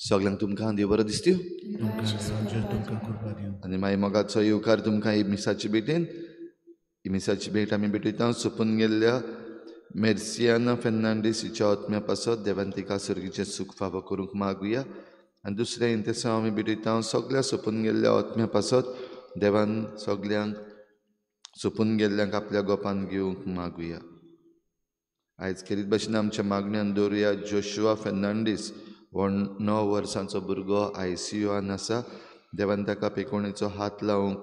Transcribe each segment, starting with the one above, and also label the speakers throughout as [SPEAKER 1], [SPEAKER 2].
[SPEAKER 1] सगळ्यांक तुमकां देव बरो दिसत्यो आनी मागीर मोगाचो येवकार तुमकां ही मिसाची भेटेन ही मिसाची भेट आमी भेटयता सोंपून गेल्ल्या मेर्सियाना फेर्नांडीस हिच्या आत्म्या पासत देवान तिका सर्गीचें सूख फावो करूंक मागुया आनी दुसरें इंतेसांव आमी भेटयता सगळ्या सोंपून गेल्ल्या आत्म्या पासत देवान सगळ्यांक सोंपून गेल्ल्यांक आपल्या गोपान घेवंक मागुया. आयज खेरीत भाशेन आमच्या मागण्यांत दवरुया जोशुआ फेर्नांडीस हो 9 वर्सांचो भुरगो ICUआन आसा. देवान ताका पेकोणेचो हात लावंक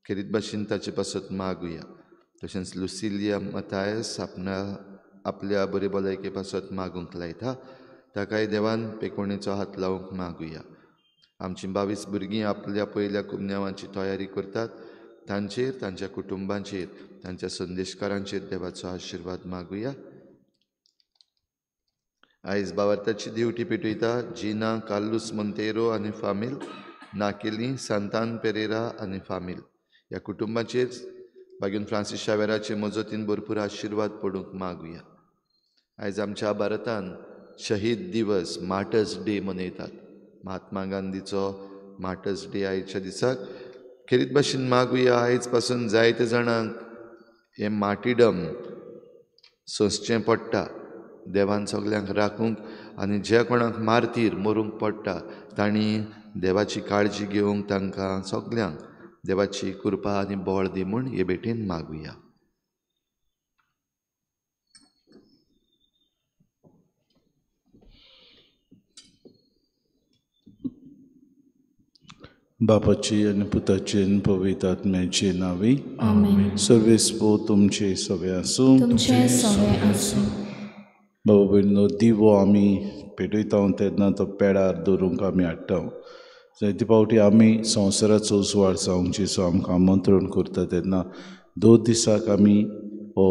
[SPEAKER 1] खेरीत भाशेन ताचे पासत मागुया. तशेंच लुसिलिया मतायस आपल्या बरे भलायके पासत मागूंक लायता. ताकाय देवान पेकोणेचो हात लावंक मागुया. आमचीं 22 भुरगीं आपल्या पयल्या कुमन्यावाची तयारी करतात. तांचेर तांच्या कुटुंबांचेर तांच्या संदेशकारांचेर देवाचो आशिर्वाद मागुया. आयज भावार्थाची दिवटी पेटयता जिना कार्लूस मोंतेरो आनी फामील, नाकेली सांतान पेरेरा आनी फामील ह्या कुटुंबाचेर भाग्यून फ्रांसीस शावेराचे मजतीन भरपूर आशिर्वाद पडूंक मागुया. आयज आमच्या भारतान शहीद दिवस मार्टर्स डे मनयतात. महात्मा गांधीचो मार्टर्स डे आयच्या दिसाक खेरीत भाशेन मागुया आयज पासून जायते जाणांक हें मार्टिडम सोंसचें पडटा. देवान सगळ्यांक राखूंक आनी जे कोणाक मारतीर मरूंक पडटा तांणी देवाची काळजी घेवंक तांकां सगळ्यांक देवाची कृपा आनी बळ दी म्हूण हे भेटेन मागुया.
[SPEAKER 2] बापाची आनी पुताची आनी पवित्र आत्म्याची नांवी. सर्वेस्पो तुमचे सवे आसूं. बाबा भयणीनो, दिवो आमी पेटयता तेन्ना तो पेडार दवरूंक आमी हाडटा. जायते फावटी आमी संवसाराचो उजवाड जावंक जेजू आमकां आमंत्रण करता तेन्ना 2 दिसाक आमी हो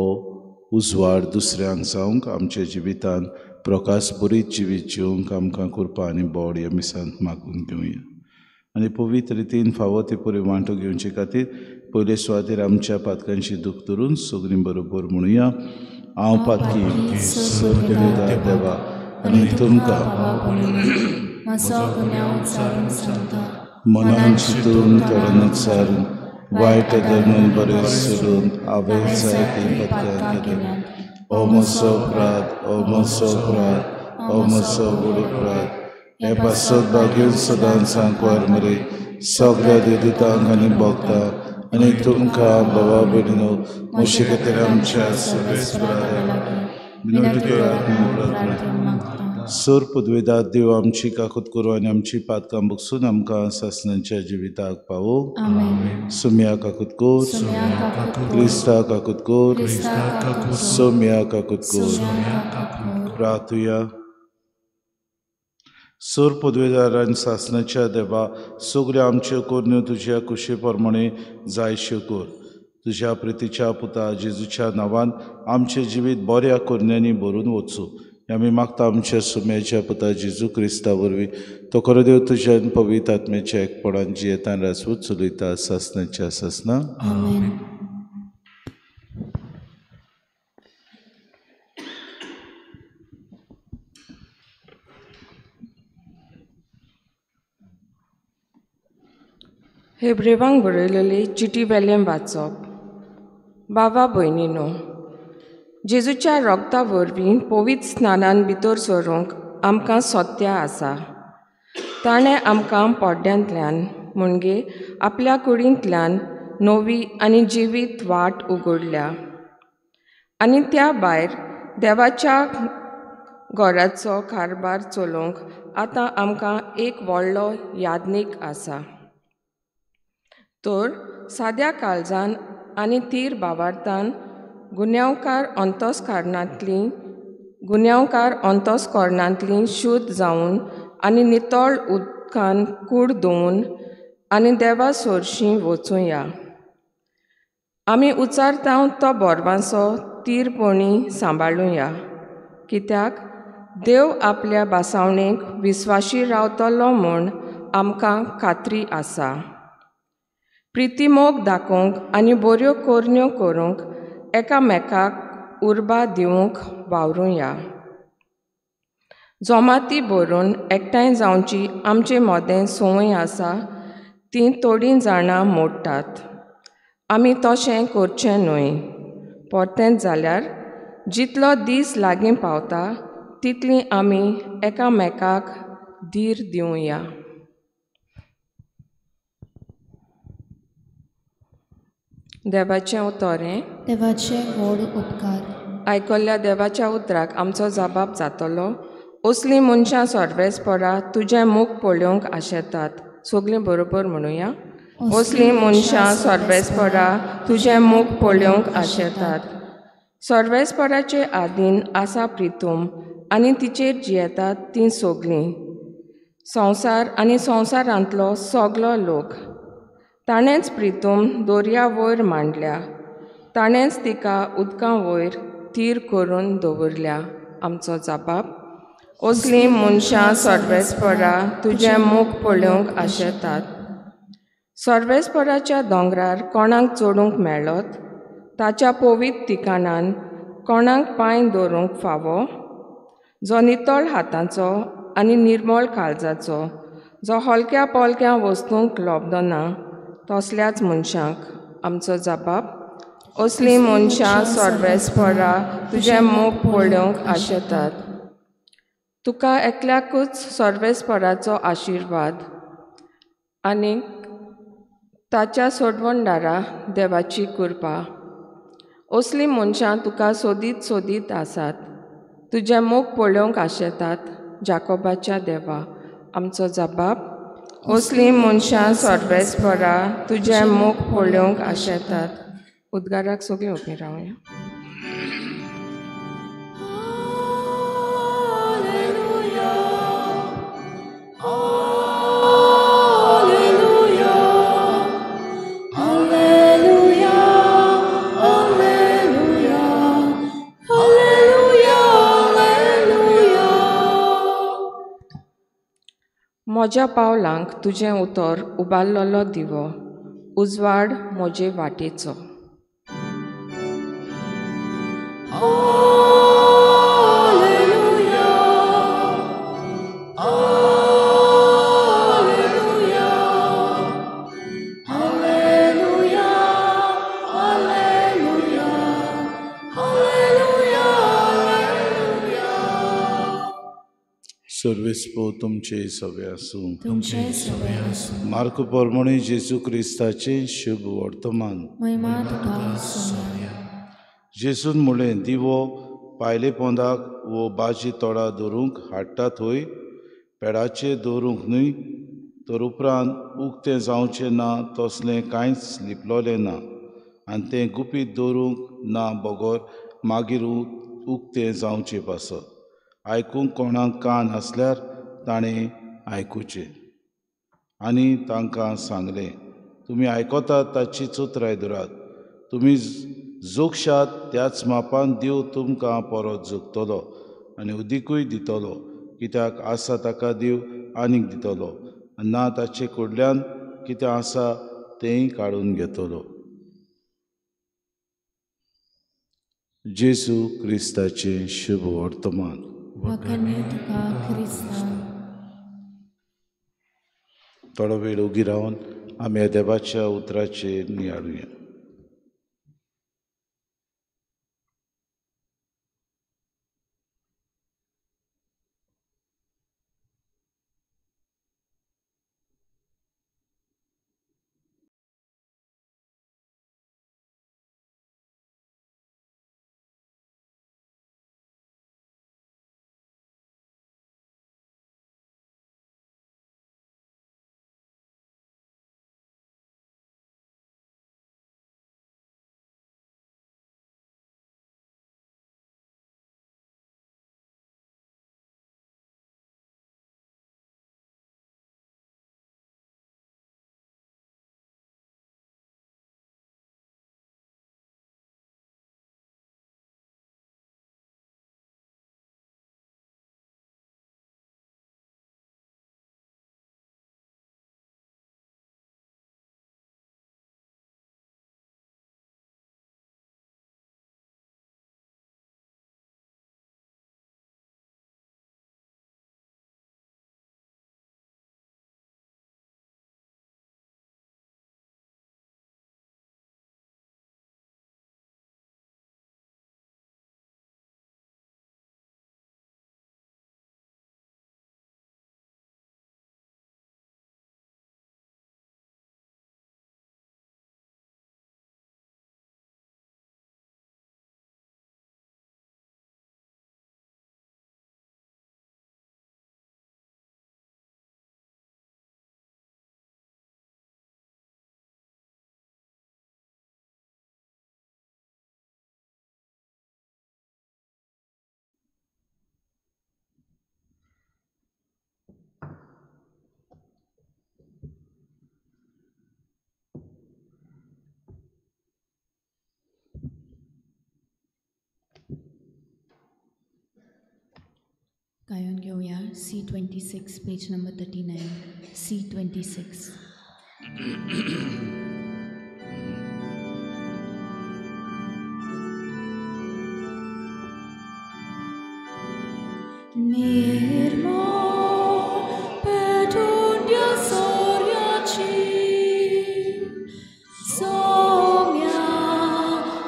[SPEAKER 2] उजवाड दुसऱ्यांक जावंक आमच्या जिवितान प्रकाश बरीत जिवीत जिवंक आमकां कृपा आनी बळ ह्या मिसांत मागून घेवया. आनी पवित्र रितीन फावो ती पुरी वांटो घेवचे खातीर पयले सुवातेर आमच्या पातकांची दूख धरून सगळीं बरोबर म्हणुया. हांव पातकी सर्गेदार देवा आनी तुमकां मनान चिंतून तोंडान सारून वायट धरून बरें सोडून हांवें जायती पत्कार केल्यान हो म्हजो अपराध, हो म्हजो अपराध, हो म्हजो व्हड अपराध. हे पासत भाग्यून सदांच सांकवार मरे सगळ्या देदितांक आनी भक्तांक आनी तुमकां भावा भयणीनो म्हजे खातीर आमच्या सोर पदवेदार देव आमची काकूत करूं आनी आमची पातकां बगसून आमकां सासणांच्या जिविताक पावो. सोम्या काकूत कोर, क्रिस्ता काकूत कोर, सोम्या काकूत कोर. प्रार्थुया. सोर पदवेदार आनी सासणाच्या देवा, सगळ्यो आमच्यो कोरण्यो तुज्या कुशे प्रमाणे जायश्यो कर. तुज्या प्रितीच्या पुता जेजूच्या नांवान आमचें जिवीत बऱ्या कोरण्यांनी भरून वचूं आमी मागता आमच्या सुम्याच्या पुता जेजू क्रिस्ता वरवीं. तो खरो देव तुज्या पवित्र आत्म्याच्या एकपणान जियेतान रासवूत चलयता सासणाच्या सासना.
[SPEAKER 3] हेब्रेवांक बरयलेली चिटी वेलें वाचप. बाबा भयणीनो, जेजूच्या रगता वरवीं पवित्र स्नानान भितर सरूंक आमकां सोत्या आसा. ताणें आमकां पोड्ड्यांतल्यान म्हणजे आपल्या कुडींतल्यान नवी आनी जिवीत वाट उगडल्या. आनी त्या भायर देवाच्या घराचो कारबार चलोवंक आतां आमकां एक व्हडलो यादनीक आसा. तर साद्या काळजान आनी तीर भावार्थान गुन्यांवकार अंतस्करणांतलीं शुद्ध जावन आनी नितळ उदकान कूड धुवन आनी देवा सोरशीं वचूया. आमी उचारतांव तो बोरवांचो तीरपणी सांबाळुया, कित्याक देव आपल्या बासावणेक विस्वाशी रावतलो म्हूण आमकां खात्री आसा. प्रितीमोग दाखोवंक आनी बऱ्यो कोरण्यो करूंक एकामेकाक उर्बा दिवंक वावरुया. जोमाती भरून एकठांय जावची आमचें मोदें संवय आसा ती थोडीं जाणां मोडटात. आमी तशें करचें न्हय. परतेंच जाल्यार जितलो दीस लागीं पावता तितलीं आमी एकामेकाक धीर दिवया. देवाचें उतोरें.
[SPEAKER 4] देवाचे व्हड उपकार.
[SPEAKER 3] आयकल्ल्या देवाच्या उतराक आमचो जबाब जातलो. असलीं मनशां सर्वेस्परा तुजें मूख पळोवंक आशेतात. सगलीं बरोबर म्हणुया. असलीं मनशां सर्वेस्परा तुजें मूख पळोवंक आशेतात. सर्वेस्पराचे आदीन आसा प्रितूम आनी तिचेर जियेतात तीं सगलीं. संवसार आनी संवसारांतलो सगलो लोक. ताणेंच प्रितूम दर्या वयर मांडल्या. ताणेंच तिका उदकां वयर थीर करून दवरल्या. आमचो जबाब. असलीं मनशां सर्वेस्परा तुजें मूख पळोवंक आशेतात. सर्वेस्पराच्या दोंगरार कोणाक चडूंक मेळत? ताच्या पवित्र ठिकाणान कोणाक पांय दवरूंक फावो? जो नितळ हातांचो आनी निर्मळ काळजाचो, जो हलक्या पोलक्या वस्तूंक लोबलो ना, तसल्याच मनशांक. आमचो जबाब. असलीं मनशां सर्वेस्परा तुजें मूख पळोवंक आशेतात. तुका एकल्याकूच सर्वेस्पराचो आशिर्वाद आनी ताच्या सोडवणदारा देवाची कृपा. असलीं मनशां तुका सोदीत आसात. तुजें मूख पळोवंक आशेतात. जाकोबाच्या देवा. आमचो जबाब. असलीं मनशां सर्वेस्परा तुजें मूख पळोवंक आशेतात. उद्गाराक सगळीं उबीं रावया. म्हज्या पावलांक तुजें उतर उबारलोलो दिवो, उजवाड म्हजे वाटेचो.
[SPEAKER 2] सर्वेस्पो तुमचे सवे आसूं.
[SPEAKER 4] तुमचे सवे आसूं.
[SPEAKER 2] मार्क पोरमोणी जेजू क्रिस्ताचे शुभ वर्तमान.
[SPEAKER 4] महिमा तुका सोम्या.
[SPEAKER 2] जेजून म्हणलें, दिवो पायले पोंदाक वो बाजी तोडा दवरूंक हाडटा थंय पेडाचेर दवरूंक न्हय. तर उपरांत उक्तें जावचें ना तसलें कांयच लिपलोलें ना, आनी तें गुपीत दवरूंक ना बोगोर मागीर उक्तें जावचें पासत. आयकूंक कोणाक कान आसल्यार ताणें आयकुचें. आनी तांकां सांगलें, तुमी आयकतात ताचीच उतराय धरात. तुमी जोगशात त्याच मापान देव तुमकां परत जोगतलो आनी उदीकूय दितलो, कित्याक आसा ताका देव आनीक दितलो, आनी ना ताचे कडल्यान कितें आसा तेंय काडून घेतलो. जेजू क्रिस्ताचें शुभ वर्तमान.
[SPEAKER 4] वखणी तुका क्रिस्ता.
[SPEAKER 2] थोडो वेळ उगी रावन आमी ह्या देवाच्या उतराचेर नियाळुया.
[SPEAKER 4] गायन घेऊया C26 पेज नंबर 39 C26. निर्मळ पेटून सोर्याची सोम्या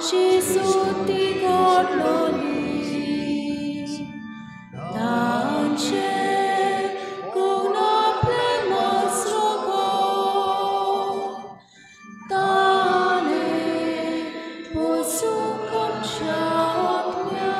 [SPEAKER 4] शिसुती घडलोली तांचे गुण आपले मसरगो ताने पोसूंक आमच्या आत्म्या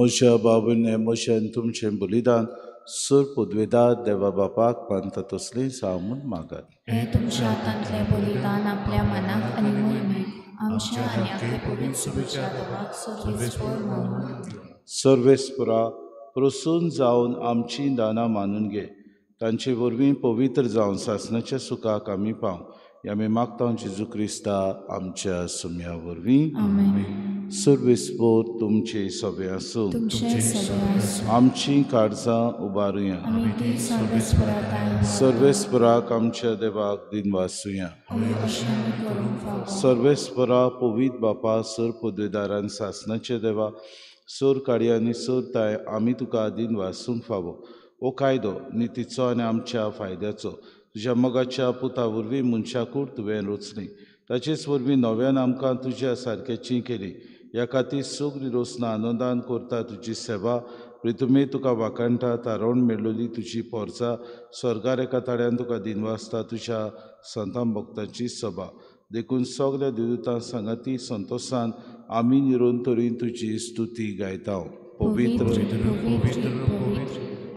[SPEAKER 2] म्हज्या बाबूने म्हज्यान तुमचें बलिदान सूर पुदवेदार देवा बापाक मानता तसलें जावं म्हूण मागात.
[SPEAKER 4] हे तुमच्या हातांतले बलिदान आपल्या मनाक आनी मोहिमेक आमच्या आनी आपल्या पवित्र सुबेच्या देवाक सर्वेस्पर मानून
[SPEAKER 2] सर्वेस्परा प्रसून जावन आमची दानां मानून घे. तांचे वरवीं पवित्र जावन सासणाच्या सुखाक आमी पाव. आमी मागता जेजू क्रिस्ता आमच्या सुम्या वरवीं.
[SPEAKER 4] आमेन.
[SPEAKER 2] सर्वेस्पर तुमचे सवे आसूं.
[SPEAKER 4] तुमचे सगळे आसूं.
[SPEAKER 2] आमची काळजां उबारुया.
[SPEAKER 4] आमी ती सर्वेस्पराक
[SPEAKER 2] सर्वेस्पराक आमच्या देवाक दिन वाचुया.
[SPEAKER 4] करूंक फावो.
[SPEAKER 2] सर्वेस्परा पवित्र बापा सर पदवेदारान सासणाचे देवा सोर काडी आनी सोर ताय आमी तुका दिन वाचूंक फावो. हो कायदो नितीचो आनी आमच्या फायद्याचो तुज्या मोगाच्या पुता वरवीं मनशाकूच तुवें रचली. ताचेच वरवीं नव्यान आमकां तुज्या सारक्याची केली. ह्या खातीर सगळीं रोसना आनंदान करता तुजी सेवा. प्रितुमे तुका वाकाणटा तारण मेळ्ळोली तुजी पोरसां स्वर्गार एका ताड्यान तुका दिनवासता तुज्या संतां भक्तांची सभा. देखून सगल्या देवतां सांगाती संतोशान आमी निरोन तरेन तुजी स्तुती गायता. पवित्र
[SPEAKER 4] पवित्र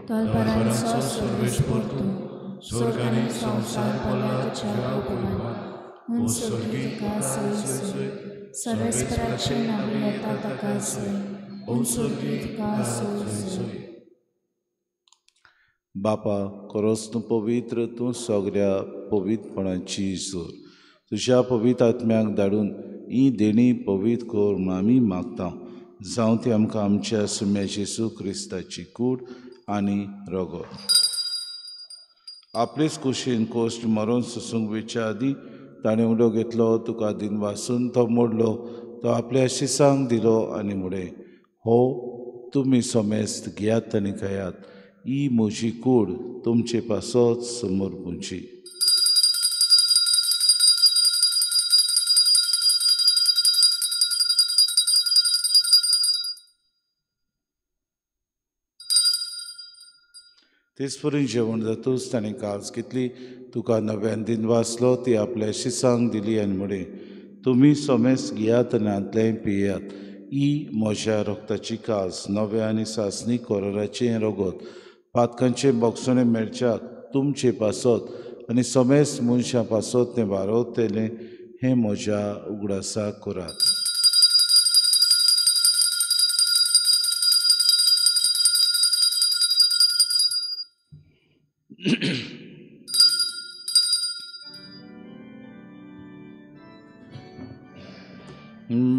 [SPEAKER 4] तलपरांचो सर्वेस्पर तूं स्वर्गाने संसार पडला तुज्या भोवतणी म्हूण सगळीं तुका सय सर्वेस्पराचे नांव येता ताका सय म्हूण सगळीं तुका सय.
[SPEAKER 2] बापा खरोच तूं पवित्र. तूं सगळ्या पवित्रपणाची सोर. तुज्या पवित्र आत्म्याक धाडून ही देणी पवित्र कर म्हूण आमी मागता. जावं ती आमकां आमच्या सुम्या जेजू क्रिस्ताची कूड आनी रगत. आपलेच कुशीन कोश्ट मरून सुसूंक वयच्या आदीं ताणें उडो घेतलो तुका दिन वाचून तो मोडलो. तो आपल्या शिसांक दिलो आनी मुडे हो तुमी सोमेस्त घेयात आनी खायात. ही म्हजी कूड तुमचे पासोच समोर पुंची. तेच परीन जेवण जातूच ताणें काळज घेतली. तुका नव्यान दिन वाचलो ती आपल्या शिसांक दिली आनी म्हणे तुमी सोमेस घेयात आनी आंतलें पियेयात. ही म्हज्या रक्ताची कास नव्या आनी सासणी कोराराचें रगत पातकांचें बोगसणें मेळच्याक तुमचे पासत आनी सोमेस मनशां पासत तें वारवतलें हें म्हज्या उगडासाक करात.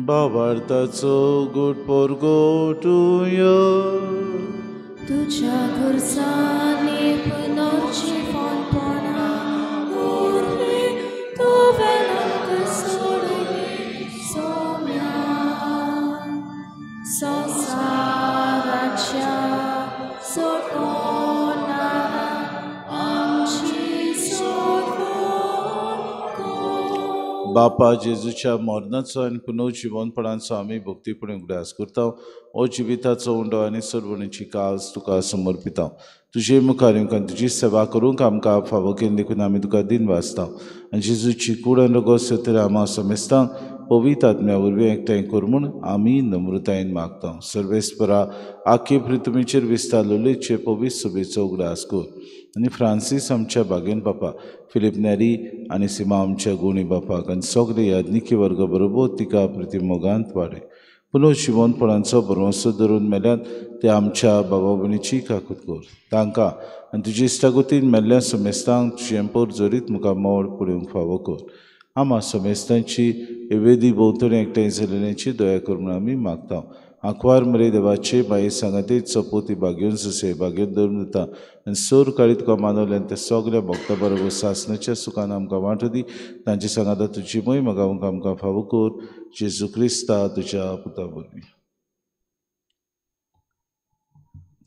[SPEAKER 2] बाबार्थाचो गोड पोरगोटुया
[SPEAKER 4] तुझ्या घरसांनी पुनर्जीवनपणा उरली तुवें आमकां सोडली सोम्या संसाराच्या सोडोनारा आमची सोडवण.
[SPEAKER 2] बापा जेजूच्या मरणाचो आनी पुनर्जीवनपणाचो आमी भक्तीपणे उगडास करता. हो जिविताचो उंडो आनी सर्वणीची कास तुका समर्पिता. तुजे मुखार येवंक तुजी सेवा करूंक आमकां फावो केली देखून आमी तुका दिन वाचता. आनी जेजूची कूड आनी रगत सत्तर आमा समेस्तांक पवित्र आत्म्या वरवीं एकठांय कर म्हूण आमी नम्रतायेन मागता. सर्वेस्परा आख्खे पृथ्वीचेर विस्तार लोलयेचे पवित्र सभेचो उगडास कर. आनी फ्रांसीस आमच्या बागेन बापा, फिलिप नॅरी आनी सिमा आमच्या गुणी बापाक आनी सगळे याज्ञिकी वर्ग बरोबर तिका प्रिती मोगांत वाडय. पुनः शिवणपणांचो भरवंसो धरून मेल्यात ते आमच्या बाबा भयणीची काकूत कर. तांकां आनी तुजी इश्टागतीन मेल्ल्या समेस्तांक तुजें पोर जोरीत मुखार मोड पडूंक फावो कर. आमा समेस्तांची वेदी भोंवतणी एकठांय जालेल्याची दया कर म्हूण आमी मागता. आंकवार मरे देवाचे बाये सांगाते चपोती बागेवन सुसे बागेत धरून दिता आनी सोर काळी तुका मानवले ते सगळ्या भक्ता बरोबर सासणाच्या सुखान आमकां वांटो दी. तांची सांगाता तुजी महिमा गावूंक आमकां फावो कर. जेजू क्रिस्ता तुज्या पुता वरवीं.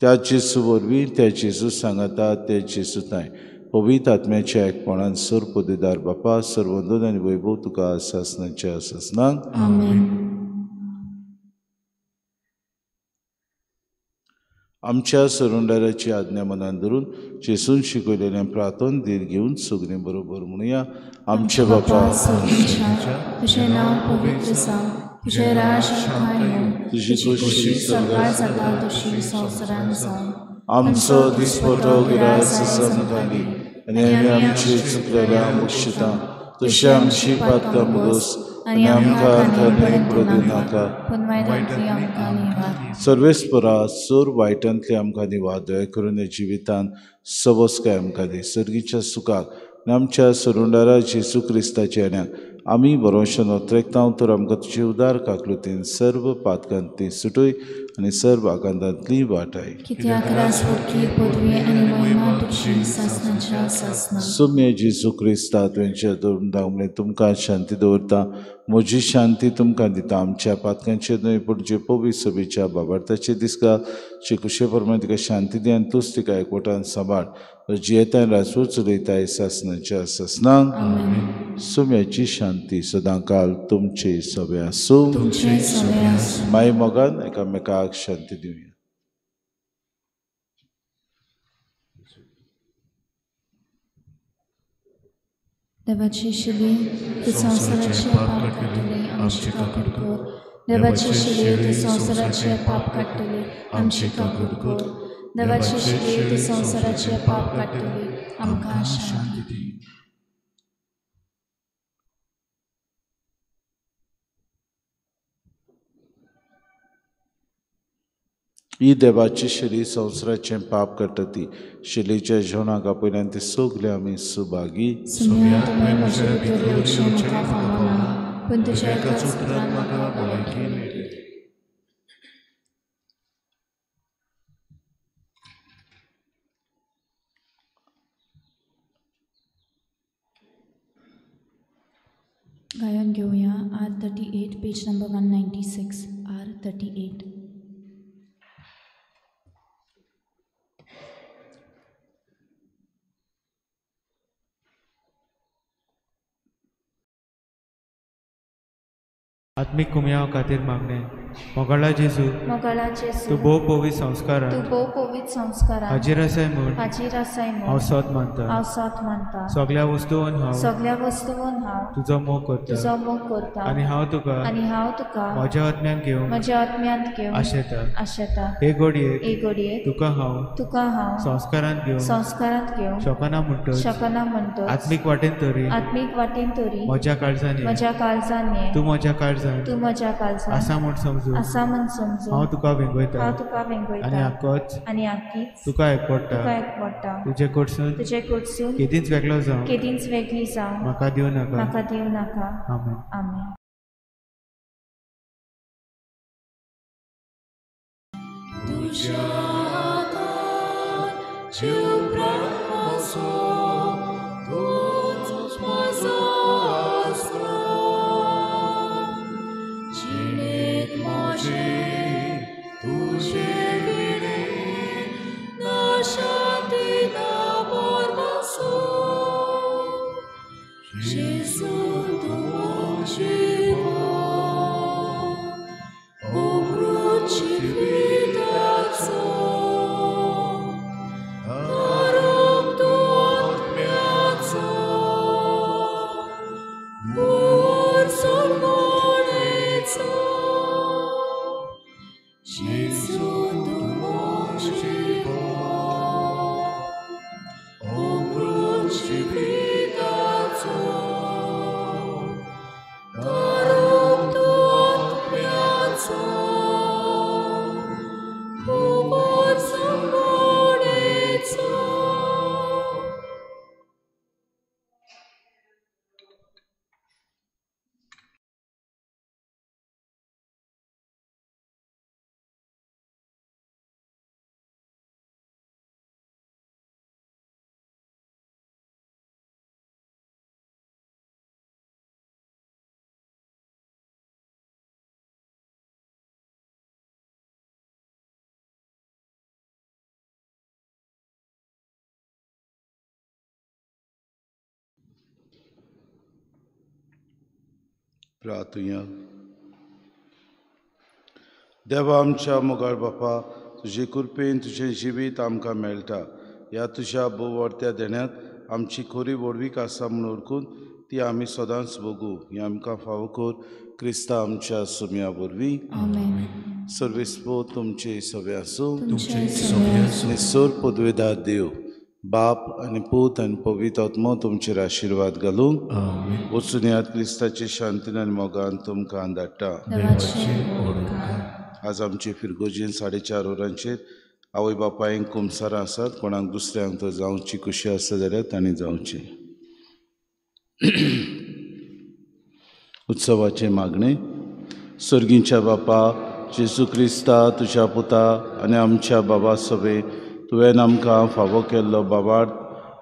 [SPEAKER 2] त्या जेजू वरवीं त्या जेजू सांगाता ते जेजू ताय पवित्र आत्म्याच्या एकपणान सर पोदेदार बापा सर्वंदन आनी वैभव तुका सासणाच्या सासणांक.
[SPEAKER 4] आमेन.
[SPEAKER 2] आमच्या सरोंडाराची आज्ञा मनान धरून जेसून शिकयलेलें प्रार्थन धीर घेवन सगळीं बरोबर म्हणुया. आमचे बापा
[SPEAKER 4] तुझें नांव पवित्र जावं, तुझें राज येवं,
[SPEAKER 2] तुजी खुशी
[SPEAKER 4] सकाळ जाता तशी संवसारांत जावं.
[SPEAKER 2] आमचो दिसपटो गिरास समकाली आनी आमी आमची चुकलेल्या मुक्षिता तशी आमची पातकां मुगोस आनी आमकां अंधकारांत पडूं नाका
[SPEAKER 4] पूण वायटांतली आमकां निवार.
[SPEAKER 2] सर्वेस्परा सोर वायटांतली आमकां निवार. दया करून जिवितांत सबोसकाय आमकां दी. सर्गीच्या सुखाक आनी आमच्या सरोंडारा जेजू क्रिस्ताच्या येण्याक आमी बरोवशेन ओत्रेकता तर आमकां तुजे उदार काकलुतीन सर्व पातकांतली सुटय आनी सर्व आकांतांतली वाटाय.
[SPEAKER 4] कित्याक राजवटी पदवी आनी महिमा तुजी सासणाच्या सासणां.
[SPEAKER 2] सुम्य जेजू क्रिस्ता तुवेंच्या दामले तुमकां शांती दवरता. म्हजी शांती तुमकां दिता. आमच्या पातकांचे न्हय पूण जे पवित्र सभेच्या बाबार्थाचे दिसका जे कुशे प्रमाणे तिका शांती दी आनी तूंच तिका एकवटान सांबाळ. जी येताय राजवट चलयताय सासणाच्या सासणांक. सुम्याची शांती सदां काल तुमचे सभे आसूं. माय मोगान एकामेकाक शांती दिवया.
[SPEAKER 4] देवाची शिली तू संवसाराचे पाप काडटली आमची काकूट कर. देवाची शिली तू संवसाराचे पाप काडटली आमची काकूट कर. देवाची शिली तू संवसाराचे पाप काडटली आमकां शांती दी.
[SPEAKER 2] ही देवाची शिली संवसाराचें पाप काडटा ती शिलीच्या जेवणाक आपयल्यान ती सगळे आमी सुभागी.
[SPEAKER 4] पूण तुज्या एकाच उतरान म्हाका भलायकी मेळटली. गायन घेऊया R38 पेज नंबर 196 R38.
[SPEAKER 5] आत्मिक कुमया खातीर मागणे. मोगाळा जेजू तूं भोव पवित्र संस्कारां हाजीर आसाय म्हूण हांव सोत मानता. सगळ्या वस्तूंत हांव तुजो मोग करता आनी हांव तुका म्हज्या आत्म्यान घेवन आशेता. हे घडयेक तुका हांव संस्कारांत घेवन शकना म्हणटच आत्मीक वाटेन तरी म्हज्या काळजांनी तूं म्हज्या काळजांत आसा म्हूण समजू. हांव तुका वेंगयता आनी आख्खीच तुका एकवडटा. तुजे कडसून केदींच वेगळो जावं म्हाका दिवं नाका. आमेन.
[SPEAKER 6] Por sol
[SPEAKER 2] प्रार्थुया. देवा आमच्या मोगाळ बापा, तुजे कृपेन तुझें जिवीत आमकां मेळटा. ह्या तुज्या बोवडत्या देण्यात आमची खरी वडवीक आसा म्हूण ओळखून ती आमी सदांच भोगू. ही आमकां फावो कर क्रिस्ता आमच्या सुम्या वरवीं. सर्वेस्पो तुमचे सवे आसूं. निसोर पदवेदार देव बाप आनी पूत आनी पवित्र आत्मो तुमचेर आशिर्वाद घालूं. वचून यात क्रिस्ताचे शांतीन आनी मोगान तुमकां धाडटा. आज आमचे फिरगोजेन 4:30 वरांचेर आवय बापायंक कुमसारां आसात. कोणाक दुसऱ्यांक तर जावची खुशी आसा जाल्यार तांणी जावचें. उत्सवाचे मागणे. सर्गींच्या बापा जेजू क्रिस्ता, तुज्या पुता आनी आमच्या बाबा सवे तुवें आमकां फावो केल्लो बाबाड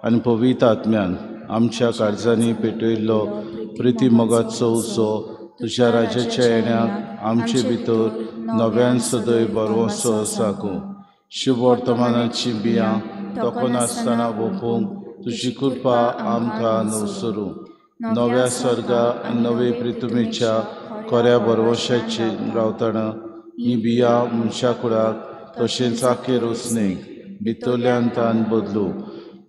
[SPEAKER 2] आनी पवित्र आत्म्यान आमच्या काळजांनी पेटयल्लो प्रिती मोगाचो उत्सव तुज्या राजाच्या येण्याक आमचे भितर नव्यान सदैव बरोसो साकूं. शुभ वर्तमानाची बियां तोखून आसतना ओपूंक तुजी कृपा आमकां नवसरूं. नव्या स्वर्गा आनी नवे पृथ्वीच्या खऱ्या बरवशाची रावतना ही बियां मनशा कुळाक तशेंच आखेर वचणेक भितरल्यान तान बदलूं.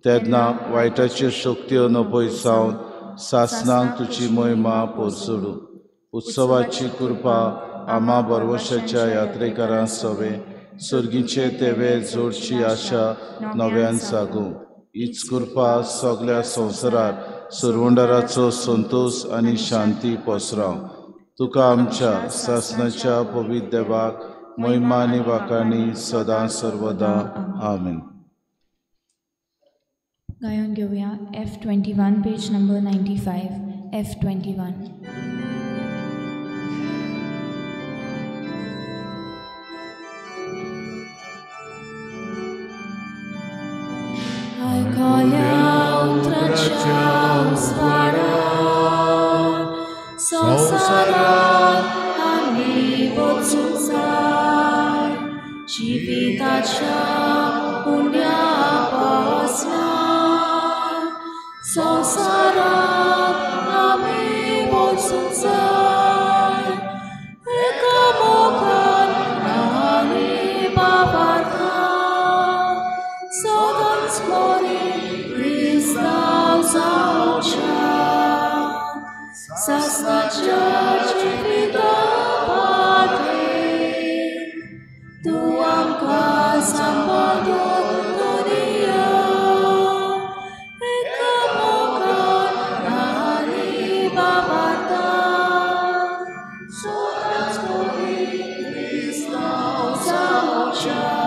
[SPEAKER 2] तेन्ना वायटाच्यो शक्त्यो नपयसावन सासणांक तुजी महिमा पोरसोडूं. उत्सवाची कृपा आम्हा बरवशाच्या यात्रेकारां सवे सर्गीचे तेवे जोडची आशा नव्यान सागूं. हीच कृपा सगळ्या संवसारार सर्वंडाराचो संतोष आनी शांती पसराव. तुका आमच्या सासणाच्या पवित्र देवाक महिमा आनी वाखाणी सदां सर्वदा. आमेन.
[SPEAKER 4] गायन घेऊया F21 पेज नंबर 95. F21. संसारात आम्ही वचूंक जाय. जिविताच्या पुण्या पासना संसारात आम्ही वचूंक जाय. एकामेकान आनी बाबार्थां सदांच बरी क्रिस्तांव जावच्या. सासणाच्या जिविता पाटे तूं आमकां सांबाळटोरिया. एकामेकान आनी बाबार्थां सदांच बरी क्रिस्तांव जावच्या.